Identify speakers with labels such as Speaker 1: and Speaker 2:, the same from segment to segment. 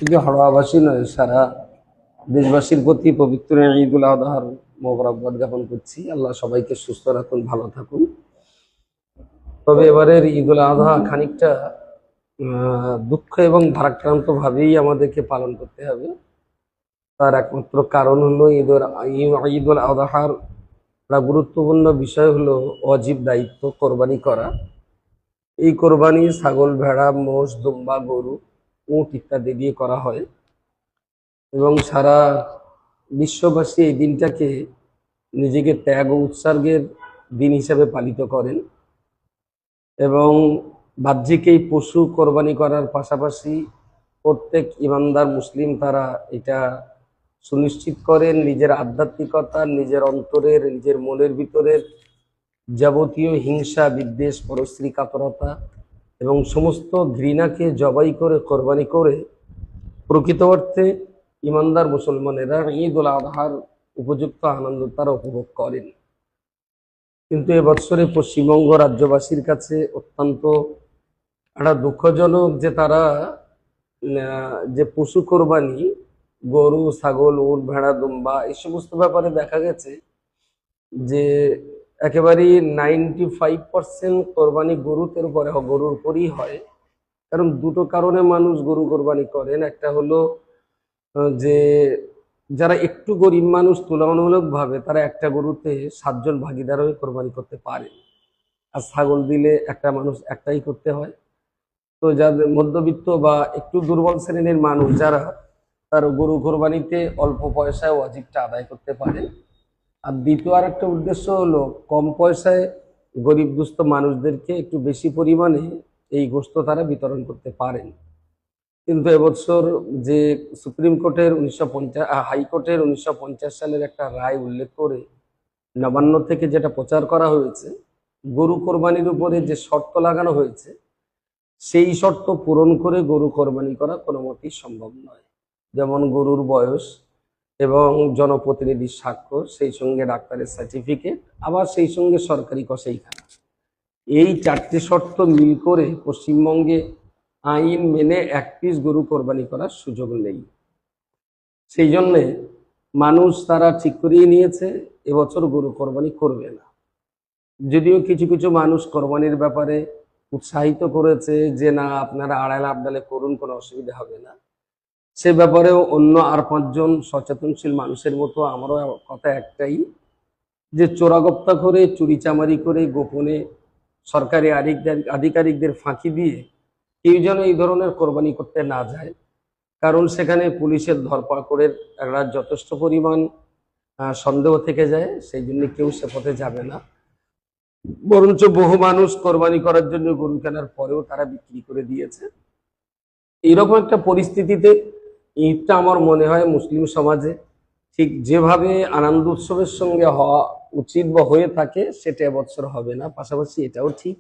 Speaker 1: শুধু হাওড়াবাসী নয়, সারা দেশবাসীর প্রতি পবিত্র ঈদুল আজহার মোবারকবাদ জ্ঞাপন করছি। আল্লাহ সবাইকে সুস্থ রাখুন, ভালো থাকুন। তবে এবারের ঈদুল আজহা খানিকটা দুঃখ এবং ভারাক্রান্ত ভাবেই আমাদেরকে পালন করতে হবে। তার একমাত্র কারণ হলো ঈদুল আজহার একটা গুরুত্বপূর্ণ বিষয় হলো ওয়াজিব দায়িত্ব কোরবানি করা। এই কোরবানি ছাগল, ভেড়া, মোষ, দুম্বা, গরু, উট ইত্যাদি দিয়ে করা হয় এবং সারা বিশ্ববাসী এই দিনটাকে নিজেকে ত্যাগ ও উৎসর্গের দিন হিসেবে পালিত করেন এবং বাহ্যিক এই পশু কোরবানি করার পাশাপাশি প্রত্যেক ইমানদার মুসলিম তারা এটা সুনিশ্চিত করেন নিজের আধ্যাত্মিকতা, নিজের অন্তরের, নিজের মনের ভিতরের যাবতীয় হিংসা, বিদ্বেষ, পরশ্রী কাতরতা এবং সমস্ত ঘৃণাকে জবাই করে কোরবানি করে প্রকৃত অর্থে ইমানদার মুসলমানেরা ঈদুল আজহার উপযুক্ত আনন্দ তারা উপভোগ করেন। কিন্তু এবছরে পশ্চিমবঙ্গ রাজ্যবাসীর কাছে অত্যন্ত একটা দুঃখজনক যে তারা যে পশু কোরবানি, গরু, ছাগল, উট, ভেড়া, দুম্বা এই সমস্ত ব্যাপারে দেখা গেছে যে একেবারেই 95% কোরবানি গরুর উপরই হয়। কারণ দুটো কারণে মানুষ গরু কোরবানি করেন। একটা হলো যে যারা একটু গরিব মানুষ তুলনামূলকভাবে তারা একটা গরুতে 7 জন ভাগিদার হয়ে কোরবানি করতে পারে, আর ছাগল দিলে একটা মানুষ একটাই করতে হয়। তো যাদের মধ্যবিত্ত বা একটু দুর্বল শ্রেণীর মানুষ যারা, তার গরু কোরবানিতে অল্প পয়সায় ওয়াজিবটা আদায় করতে পারে। আর দ্বিতীয় আর একটা উদ্দেশ্য হলো কম পয়সায় গরিব দুস্থ মানুষদেরকে একটু বেশি পরিমাণে এই গোশত তারা বিতরণ করতে পারেন। কিন্তু এবছর যে সুপ্রিম কোর্টের হাইকোর্টের 1950 সালের একটা রায় উল্লেখ করে নবান্ন থেকে যেটা প্রচার করা হয়েছে, গরু কোরবানির উপরে যে শর্ত লাগানো হয়েছে সেই শর্ত পূরণ করে গরু কোরবানি করা কোনো মতেই সম্ভব নয়। যেমন গরুর বয়স এবং জনপ্রতিনিধির স্বাক্ষর, সেই সঙ্গে ডাক্তারের সার্টিফিকেট, আবার সেই সঙ্গে সরকারি কসাইখানা, এই 4টে শর্ত মিল করে পশ্চিমবঙ্গে আইন মেনে এক পিস গরু কোরবানি করার সুযোগ নেই। সেই জন্যে মানুষ তারা ঠিক করিয়ে নিয়েছে এবছর গরু কোরবানি করবে না। যদিও কিছু কিছু মানুষ কোরবানির ব্যাপারে উৎসাহিত করেছে যে না, আপনারা আড়ালে আবডালে করুন, কোনো অসুবিধা হবে না। সে ব্যাপারেও অন্য আর 5 জন সচেতনশীল মানুষের মতো আমারও কথা একটাই, যে চোরাগপ্তা করে, চুরিচামারি করে, গোপনে সরকারি আধিকারিকদের ফাঁকি দিয়ে কেউ যেন এই ধরনের কোরবানি করতে না যায়। কারণ সেখানে পুলিশের ধরপাকড়ের একটা যথেষ্ট পরিমাণ সন্দেহ থেকে যায়। সেই জন্য কেউ সে পথে যাবে না। বরঞ্চ বহু মানুষ কোরবানি করার জন্য গরু কেনার পরেও তারা বিক্রি করে দিয়েছে। এইরকম একটা পরিস্থিতিতে ঈদটা আমার মনে হয় মুসলিম সমাজে ঠিক যেভাবে আনন্দ উৎসবের সঙ্গে হওয়া উচিত বা হয়ে থাকে সেটা এবছর হবে না। পাশাপাশি এটাও ঠিক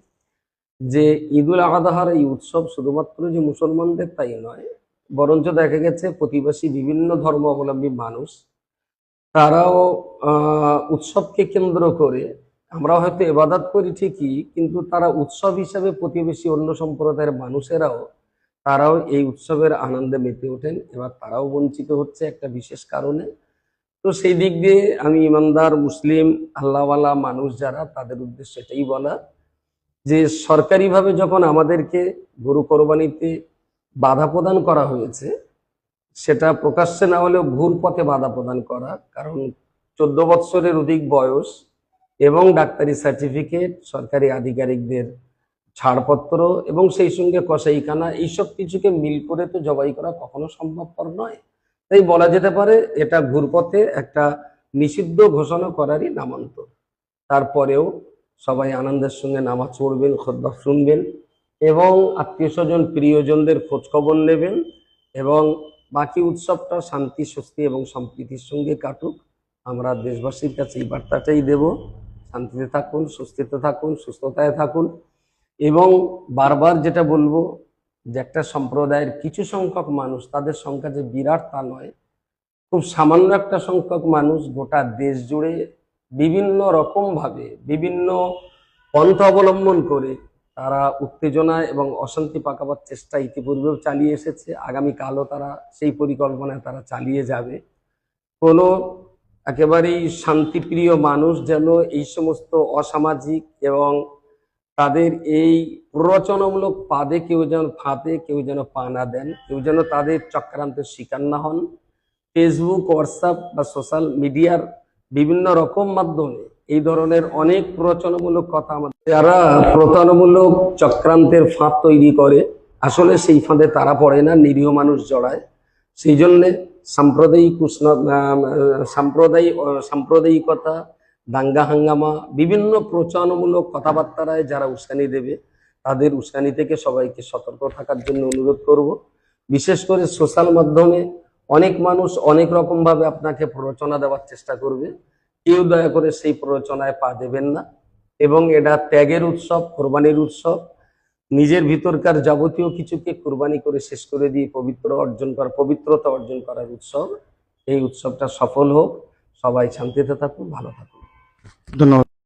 Speaker 1: যে ঈদুল আজহার এই উৎসব শুধুমাত্র যে মুসলমানদের তাই নয়, বরঞ্চ দেখা গেছে প্রতিবেশী বিভিন্ন ধর্মাবলম্বী মানুষ তারাও উৎসবকে কেন্দ্র করে, আমরা হয়তো ইবাদত করি ঠিকই, কিন্তু তারা উৎসব হিসাবে প্রতিবেশী অন্য সম্প্রদায়ের মানুষেরাও তারাও এই উৎসবের আনন্দে মেতে ওঠেন। এবার তারাও বঞ্চিত হচ্ছে একটা বিশেষ কারণে। তো সেই দিক দিয়ে আমি ইমানদার মুসলিম আল্লাহওয়ালা মানুষ যারা, তাদের উদ্দেশ্যে এটাই বলা যে সরকারিভাবে যখন আমাদেরকে গরু কোরবানিতে বাধা প্রদান করা হয়েছে, সেটা প্রকাশ্যে না হলেও ঘুর পথে বাধা প্রদান করা। কারণ 14 বৎসরের অধিক বয়স এবং ডাক্তারি সার্টিফিকেট, সরকারি আধিকারিকদের ছাড়পত্র এবং সেই সঙ্গে কসাইখানা, এইসব কিছুকে মিল করে তো জবাই করা কখনো সম্ভবপর নয়। তাই বলা যেতে পারে এটা ঘুরপথে একটা নিষিদ্ধ ঘোষণা করারই নামান্তর। তারপরেও সবাই আনন্দের সঙ্গে নামাজ পড়বেন, খুতবা শুনবেন এবং আত্মীয় স্বজন প্রিয়জনদের খোঁজখবর নেবেন এবং বাকি উৎসবটা শান্তি, স্বস্তি এবং সম্প্রীতির সঙ্গে কাটুক। আমরা দেশবাসীর কাছে এই বার্তাটাই দেব, শান্তিতে থাকুন, স্বস্তিতে থাকুন, সুস্থতায় থাকুন। এবং বারবার যেটা বলবো যে একটা সম্প্রদায়ের কিছু সংখ্যক মানুষ, তাদের সংখ্যা যে বিরাট তা নয়, খুব সামান্য একটা সংখ্যক মানুষ গোটা দেশ জুড়ে বিভিন্ন রকম ভাবে, বিভিন্ন পন্থা অবলম্বন করে তারা উত্তেজনা এবং অশান্তি পাকাবার চেষ্টা ইতিপূর্বেও চালিয়ে এসেছে, আগামীকালও তারা সেই পরিকল্পনায় তারা চালিয়ে যাবে। কোনো একেবারেই শান্তিপ্রিয় মানুষ যেন এই সমস্ত অসামাজিক এবং তাদের এই প্ররোচনামূলক ফাঁদে কেউ যেন পা না দেন, কেউ যেন তাদের চক্রান্তের শিকার না হন। ফেসবুক, হোয়াটসঅ্যাপ বা সোশ্যাল মিডিয়ার বিভিন্ন রকম মাধ্যমে এই ধরনের অনেক প্ররোচনামূলক কথা আমাদের, যারা প্রতারণামূলক চক্রান্তের ফাঁদ তৈরি করে, আসলে সেই ফাঁদে তারা পড়ে না, নিরীহ মানুষ জড়ায়। সেই জন্যে সাম্প্রদায়িকতা, দাঙ্গা হাঙ্গামা, বিভিন্ন প্রচারণামূলক কথাবার্তায় যারা উস্কানি দেবে, তাদের উস্কানি থেকে সবাইকে সতর্ক থাকার জন্য অনুরোধ করব। বিশেষ করে সোশ্যাল মাধ্যমে অনেক মানুষ অনেক রকম ভাবে আপনাকে প্ররোচনা দেওয়ার চেষ্টা করবে, কেউ দয়া করে সেই প্ররোচনায় পা দেবেন না। এবং এটা ত্যাগের উৎসব, কোরবানির উৎসব, নিজের ভিতরকার যাবতীয় কিছুকে কোরবানি করে শেষ করে দিয়ে পবিত্রতা অর্জন করার উৎসব। এই উৎসবটা সফল হোক, সবাই শান্তিতে থাকুন, ভালো থাকুন।
Speaker 2: ধন্যবাদ।